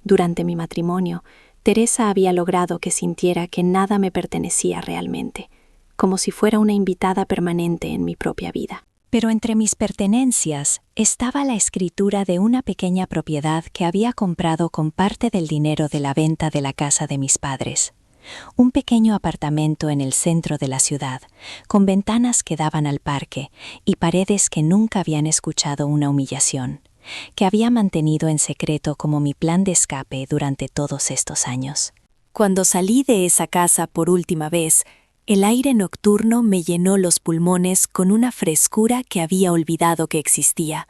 [SPEAKER 1] Durante mi matrimonio, Teresa había logrado que sintiera que nada me pertenecía realmente, como si fuera una invitada permanente en mi propia vida.
[SPEAKER 3] Pero entre mis pertenencias estaba la escritura de una pequeña propiedad que había comprado con parte del dinero de la venta de la casa de mis padres. Un pequeño apartamento en el centro de la ciudad, con ventanas que daban al parque y paredes que nunca habían escuchado una humillación. que había mantenido en secreto como mi plan de escape durante todos estos años.
[SPEAKER 2] Cuando salí de esa casa por última vez, el aire nocturno me llenó los pulmones con una frescura que había olvidado que existía.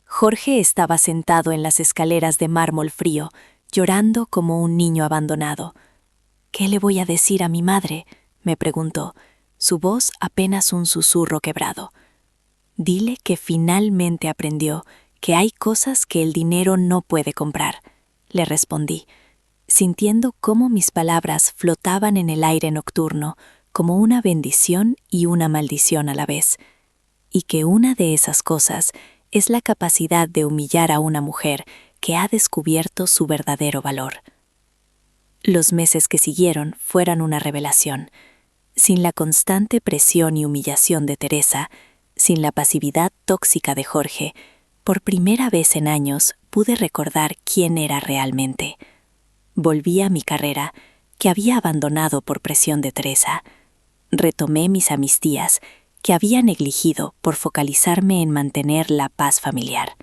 [SPEAKER 2] Jorge estaba sentado en las escaleras de mármol frío, llorando como un niño abandonado. «¿Qué le voy a decir a mi madre?», me preguntó, su voz apenas un susurro quebrado. «Dile que finalmente aprendió que hay cosas que el dinero no puede comprar», le respondí, sintiendo cómo mis palabras flotaban en el aire nocturno como una bendición y una maldición a la vez, y que una de esas cosas es la capacidad de humillar a una mujer que ha descubierto su verdadero valor. Los meses que siguieron fueron una revelación. Sin la constante presión y humillación de Teresa, sin la pasividad tóxica de Jorge, por primera vez en años pude recordar quién era realmente. Volví a mi carrera, que había abandonado por presión de Teresa. Retomé mis amnistías, que había negligido por focalizarme en mantener la paz familiar.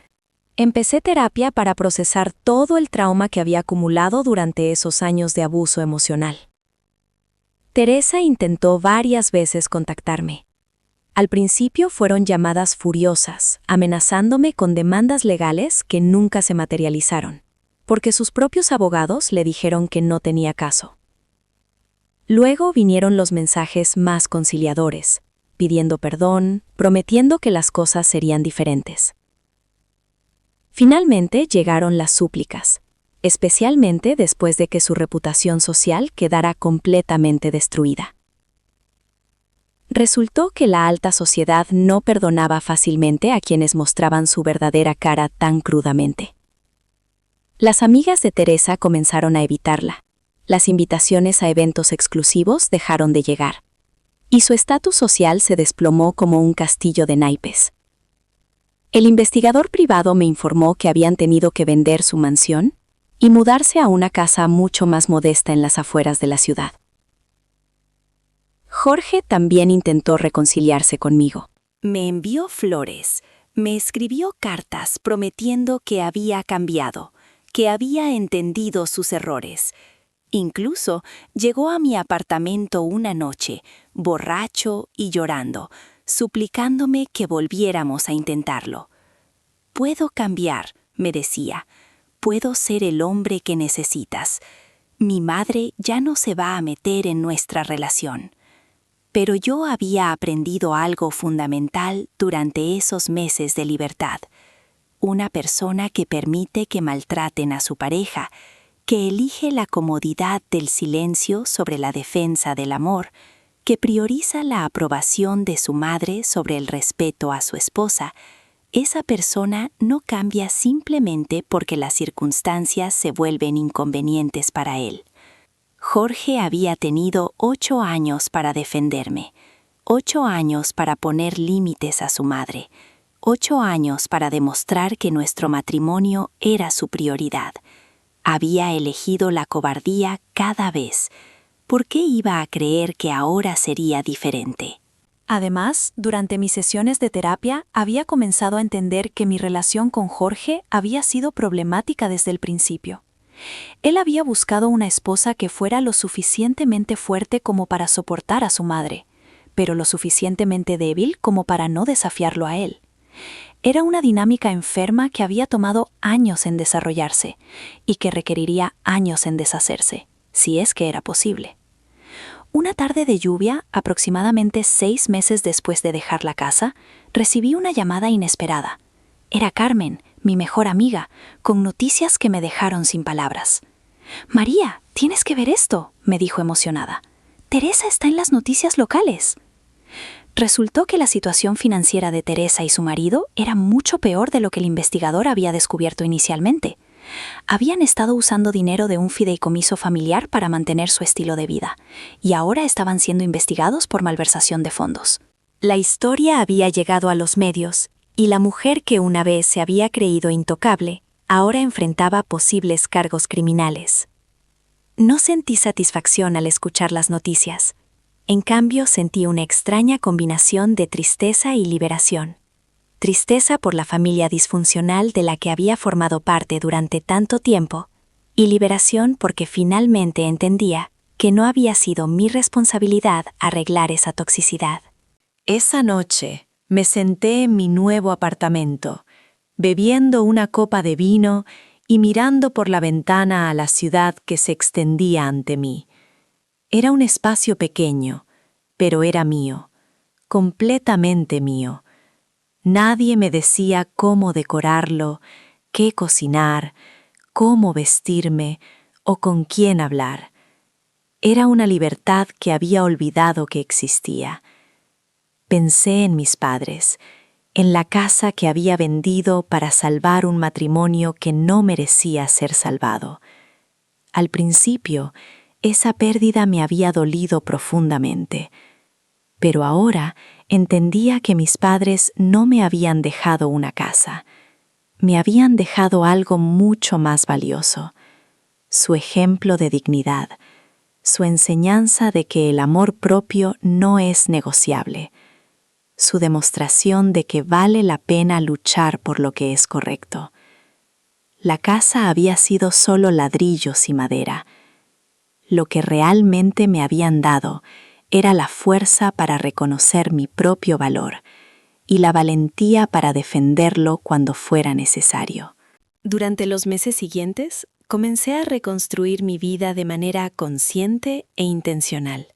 [SPEAKER 3] Empecé terapia para procesar todo el trauma que había acumulado durante esos años de abuso emocional. Teresa intentó varias veces contactarme. Al principio fueron llamadas furiosas, amenazándome con demandas legales que nunca se materializaron, porque sus propios abogados le dijeron que no tenía caso. Luego vinieron los mensajes más conciliadores, pidiendo perdón, prometiendo que las cosas serían diferentes. Finalmente llegaron las súplicas, especialmente después de que su reputación social quedara completamente destruida. Resultó que la alta sociedad no perdonaba fácilmente a quienes mostraban su verdadera cara tan crudamente. Las amigas de Teresa comenzaron a evitarla. Las invitaciones a eventos exclusivos dejaron de llegar, y su estatus social se desplomó como un castillo de naipes. El investigador privado me informó que habían tenido que vender su mansión y mudarse a una casa mucho más modesta en las afueras de la ciudad. Jorge también intentó reconciliarse conmigo.
[SPEAKER 1] Me envió flores, me escribió cartas prometiendo que había cambiado, que había entendido sus errores. Incluso llegó a mi apartamento una noche, borracho y llorando, suplicándome que volviéramos a intentarlo. «Puedo cambiar», me decía, «puedo ser el hombre que necesitas. Mi madre ya no se va a meter en nuestra relación». Pero yo había aprendido algo fundamental durante esos meses de libertad. Una persona que permite que maltraten a su pareja, que elige la comodidad del silencio sobre la defensa del amor, que prioriza la aprobación de su madre sobre el respeto a su esposa, esa persona no cambia simplemente porque las circunstancias se vuelven inconvenientes para él. Jorge había tenido 8 años para defenderme, 8 años para poner límites a su madre, 8 años para demostrar que nuestro matrimonio era su prioridad. Había elegido la cobardía cada vez. ¿Por qué iba a creer que ahora sería diferente?
[SPEAKER 2] Además, durante mis sesiones de terapia había comenzado a entender que mi relación con Jorge había sido problemática desde el principio. Él había buscado una esposa que fuera lo suficientemente fuerte como para soportar a su madre, pero lo suficientemente débil como para no desafiarlo a él. Era una dinámica enferma que había tomado años en desarrollarse y que requeriría años en deshacerse, si es que era posible. Una tarde de lluvia, aproximadamente 6 meses después de dejar la casa, recibí una llamada inesperada. Era Carmen, mi mejor amiga, con noticias que me dejaron sin palabras. «María, tienes que ver esto», me dijo emocionada. «Teresa está en las noticias locales». Resultó que la situación financiera de Teresa y su marido era mucho peor de lo que el investigador había descubierto inicialmente. Habían estado usando dinero de un fideicomiso familiar para mantener su estilo de vida, y ahora estaban siendo investigados por malversación de fondos. La historia había llegado a los medios, y la mujer que una vez se había creído intocable, ahora enfrentaba posibles cargos criminales. No sentí satisfacción al escuchar las noticias. En cambio, sentí una extraña combinación de tristeza y liberación.
[SPEAKER 3] tristeza por la familia disfuncional de la que había formado parte durante tanto tiempo, y liberación porque finalmente entendía que no había sido mi responsabilidad arreglar esa toxicidad.
[SPEAKER 2] Esa noche me senté en mi nuevo apartamento, bebiendo una copa de vino y mirando por la ventana a la ciudad que se extendía ante mí. Era un espacio pequeño, pero era mío, completamente mío. Nadie me decía cómo decorarlo, qué cocinar, cómo vestirme o con quién hablar. Era una libertad que había olvidado que existía. Pensé en mis padres, en la casa que había vendido para salvar un matrimonio que no merecía ser salvado. Al principio, esa pérdida me había dolido profundamente, pero ahora entendía que mis padres no me habían dejado una casa. Me habían dejado algo mucho más valioso: su ejemplo de dignidad, su enseñanza de que el amor propio no es negociable, su demostración de que vale la pena luchar por lo que es correcto. La casa había sido solo ladrillos y madera. Lo que realmente me habían dado era la fuerza para reconocer mi propio valor y la valentía para defenderlo cuando fuera necesario.
[SPEAKER 3] Durante los meses siguientes, comencé a reconstruir mi vida de manera consciente e intencional.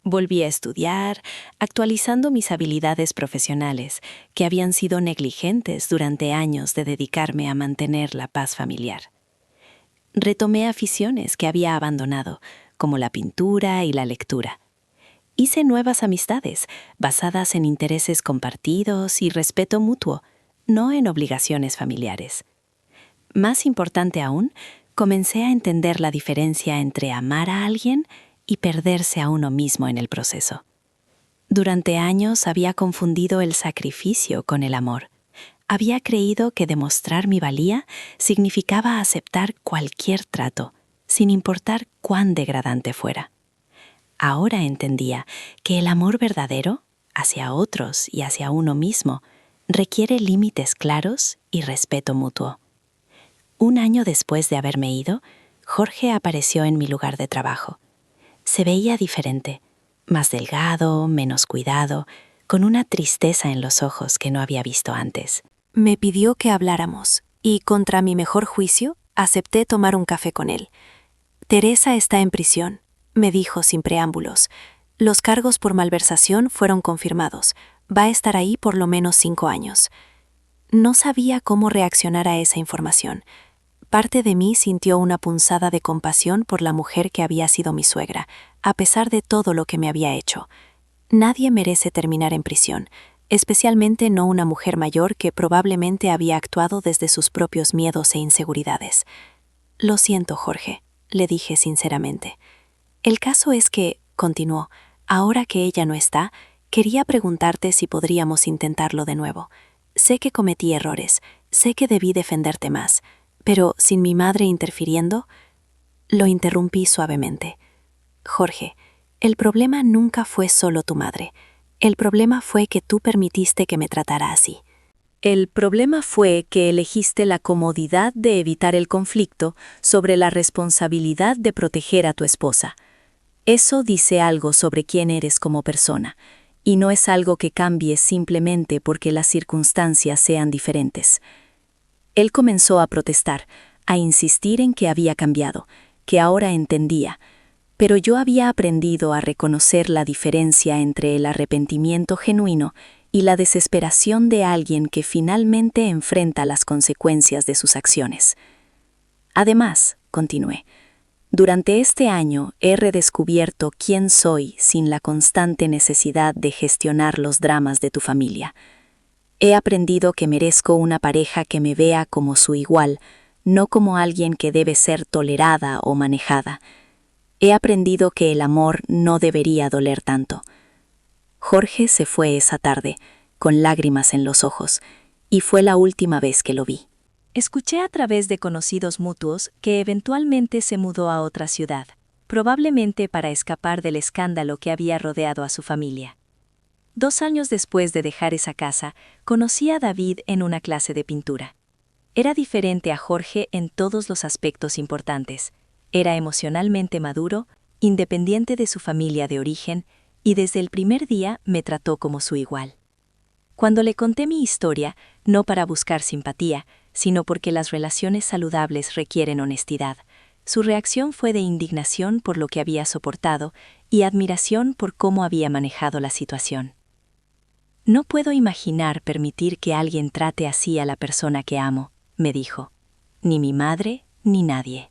[SPEAKER 3] Volví a estudiar, actualizando mis habilidades profesionales, que habían sido negligentes durante años de dedicarme a mantener la paz familiar. Retomé aficiones que había abandonado, como la pintura y la lectura. Hice nuevas amistades, basadas en intereses compartidos y respeto mutuo, no en obligaciones familiares. Más importante aún, comencé a entender la diferencia entre amar a alguien y perderse a uno mismo en el proceso. Durante años había confundido el sacrificio con el amor. Había creído que demostrar mi valía significaba aceptar cualquier trato, sin importar cuán degradante fuera. Ahora entendía que el amor verdadero, hacia otros y hacia uno mismo, requiere límites claros y respeto mutuo. Un año después de haberme ido, Jorge apareció en mi lugar de trabajo. Se veía diferente, más delgado, menos cuidado, con una tristeza en los ojos que no había visto antes.
[SPEAKER 1] Me pidió que habláramos y, contra mi mejor juicio, acepté tomar un café con él. Teresa está en prisión, me dijo sin preámbulos. Los cargos por malversación fueron confirmados. Va a estar ahí por lo menos 5 años. No sabía cómo reaccionar a esa información. Parte de mí sintió una punzada de compasión por la mujer que había sido mi suegra, a pesar de todo lo que me había hecho. Nadie merece terminar en prisión, especialmente no una mujer mayor que probablemente había actuado desde sus propios miedos e inseguridades. Lo siento, Jorge, le dije sinceramente. El caso es que, continuó, ahora que ella no está, quería preguntarte si podríamos intentarlo de nuevo. Sé que cometí errores, sé que debí defenderte más, pero sin mi madre interfiriendo, lo interrumpí suavemente. Jorge, el problema nunca fue solo tu madre. El problema fue que tú permitiste que me tratara así.
[SPEAKER 2] El problema fue que elegiste la comodidad de evitar el conflicto sobre la responsabilidad de proteger a tu esposa. Eso dice algo sobre quién eres como persona, y no es algo que cambie simplemente porque las circunstancias sean diferentes. Él comenzó a protestar, a insistir en que había cambiado, que ahora entendía, pero yo había aprendido a reconocer la diferencia entre el arrepentimiento genuino y la desesperación de alguien que finalmente enfrenta las consecuencias de sus acciones. Además, continué, durante este año he redescubierto quién soy sin la constante necesidad de gestionar los dramas de tu familia. He aprendido que merezco una pareja que me vea como su igual, no como alguien que debe ser tolerada o manejada. He aprendido que el amor no debería doler tanto. Jorge se fue esa tarde, con lágrimas en los ojos, y fue la última vez que lo vi.
[SPEAKER 3] Escuché a través de conocidos mutuos que eventualmente se mudó a otra ciudad, probablemente para escapar del escándalo que había rodeado a su familia. 2 años después de dejar esa casa, conocí a David en una clase de pintura. Era diferente a Jorge en todos los aspectos importantes. Era emocionalmente maduro, independiente de su familia de origen, y desde el primer día me trató como su igual. Cuando le conté mi historia, no para buscar simpatía, sino porque las relaciones saludables requieren honestidad, su reacción fue de indignación por lo que había soportado y admiración por cómo había manejado la situación. No puedo imaginar permitir que alguien trate así a la persona que amo, me dijo. Ni mi madre, ni nadie.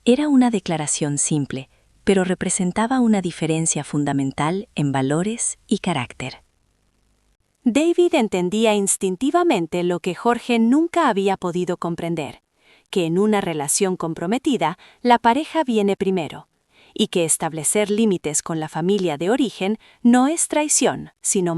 [SPEAKER 3] Era una declaración simple, pero representaba una diferencia fundamental en valores y carácter.
[SPEAKER 4] David entendía instintivamente lo que Jorge nunca había podido comprender, que en una relación comprometida la pareja viene primero, y que establecer límites con la familia de origen no es traición, sino